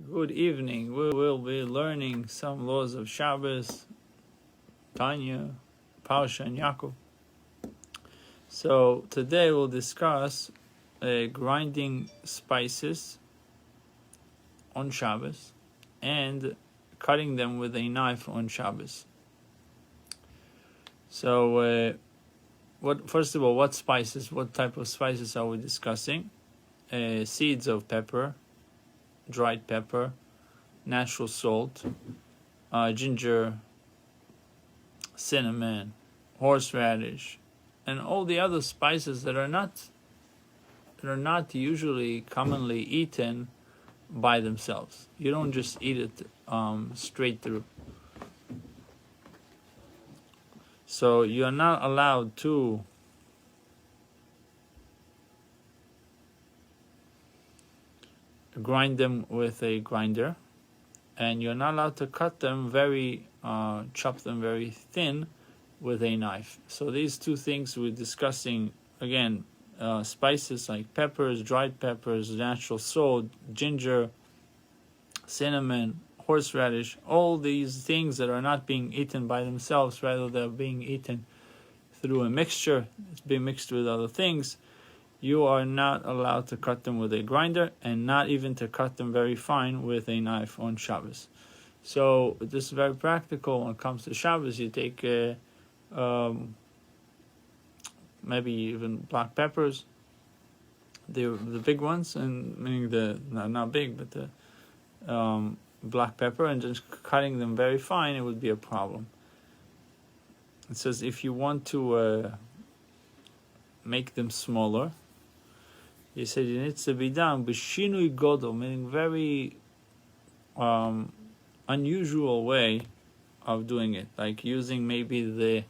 Good evening. We will be learning some laws of Shabbos, Tanya, Parsha, and Yaakov. So today we'll discuss grinding spices on Shabbos and cutting them with a knife on Shabbos. So, first of all, what spices? What type of spices are we discussing? Seeds of pepper, dried pepper, natural salt, ginger, cinnamon, horseradish, and all the other spices that are not usually commonly eaten by themselves. You don't just eat it straight through. So you are not allowed to grind them with a grinder, and you're not allowed to cut them chop them very thin with a knife. So these two things we're discussing, again, spices like peppers, dried peppers, natural salt, ginger, cinnamon, horseradish, all these things that are not being eaten by themselves, rather they're being eaten through a mixture, it's being mixed with other things. You are not allowed to cut them with a grinder, and not even to cut them very fine with a knife on Shabbos. So this is very practical when it comes to Shabbos. You take maybe even black peppers, the big ones, and meaning not big, but the black pepper, and just cutting them very fine, it would be a problem. It says if you want to make them smaller, he said it needs to be done b'shinui godol, meaning very unusual way of doing it, like using maybe the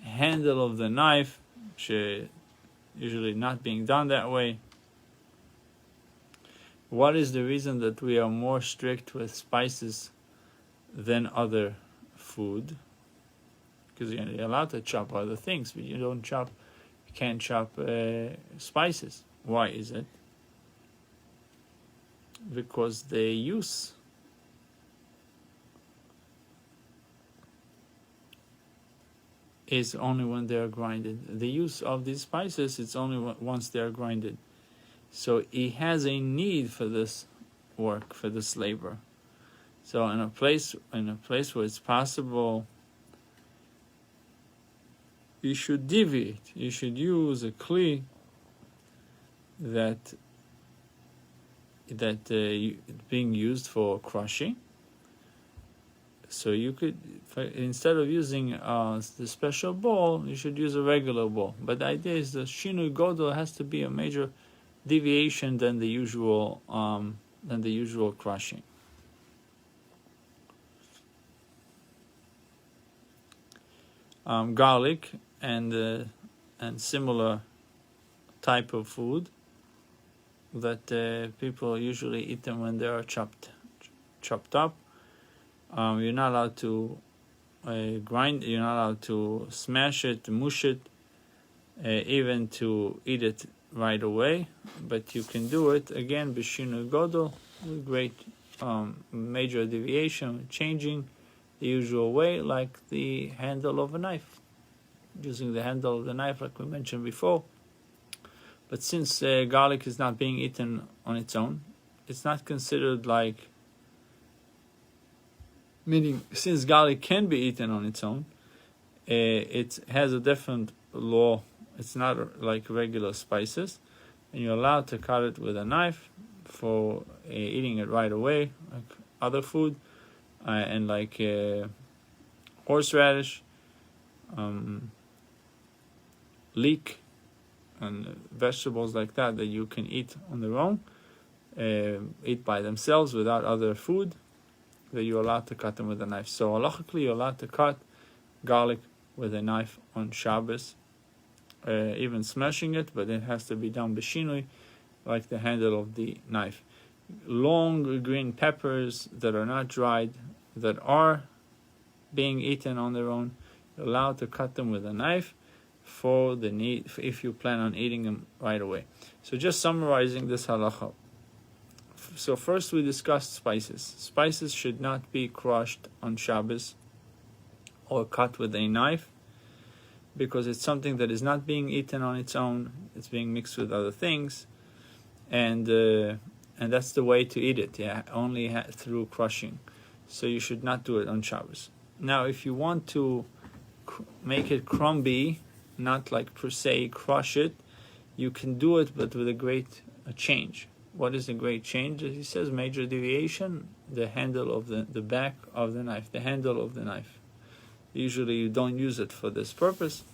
handle of the knife, which usually not being done that way. What is the reason that we are more strict with spices than other food? Because you're allowed to chop other things, but you can't chop spices. Why is it? Because the use is only when they are grinded. The use of these spices, it's only once they are grinded. So he has a need for this work, for this labor. So in a place where it's possible, you should deviate. You should use a kli that being used for crushing. So you could, instead of using the special bowl, you should use a regular bowl. But the idea is the shinui godol has to be a major deviation than the usual crushing. Garlic and similar type of food that people usually eat them when they are chopped up. You're not allowed to grind. You're not allowed to smash it, mush it, even to eat it right away. But you can do it again b'shinui godol, with great major deviation, changing the usual way, like the handle of a knife, using the handle of the knife, like we mentioned before. But since garlic is not being eaten on its own, it's not considered like, meaning since garlic can be eaten on its own, it has a different law. It's not like regular spices, and you're allowed to cut it with a knife for eating it right away, like other food, and like horseradish, leek, and vegetables like that you can eat on their own, eat by themselves without other food, that you're allowed to cut them with a knife. So halachically, you're allowed to cut garlic with a knife on Shabbos, even smashing it, but it has to be done b'shinui, like the handle of the knife. Long green peppers that are not dried, that are being eaten on their own, you're allowed to cut them with a knife for the need, if you plan on eating them right away. So just summarizing this halacha, So first we discussed spices. Spices should not be crushed on Shabbos or cut with a knife, because it's something that is not being eaten on its own. It's being mixed with other things, and that's the way to eat it. Only through crushing. So you should not do it on Shabbos. Now, if you want to make it crumbly, not like per se crush it, you can do it, but with a great change. What is a great change? He says major deviation, the handle of the back of the knife, the handle of the knife. Usually you don't use it for this purpose.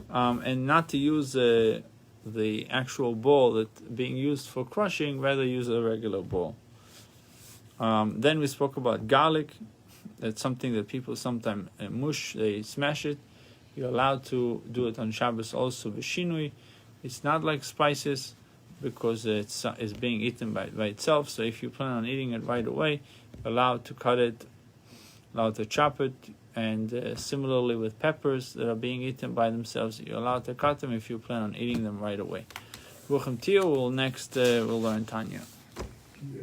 And not to use the actual bowl that being used for crushing, rather use a regular bowl. Then we spoke about garlic. That's something that people sometimes mush, they smash it. You're allowed to do it on Shabbos also, b'shinui. It's not like spices, because it's being eaten by itself. So if you plan on eating it right away, you're allowed to cut it, allowed to chop it, and similarly with peppers that are being eaten by themselves, you're allowed to cut them if you plan on eating them right away. We'll next we'll learn Tanya. Yeah.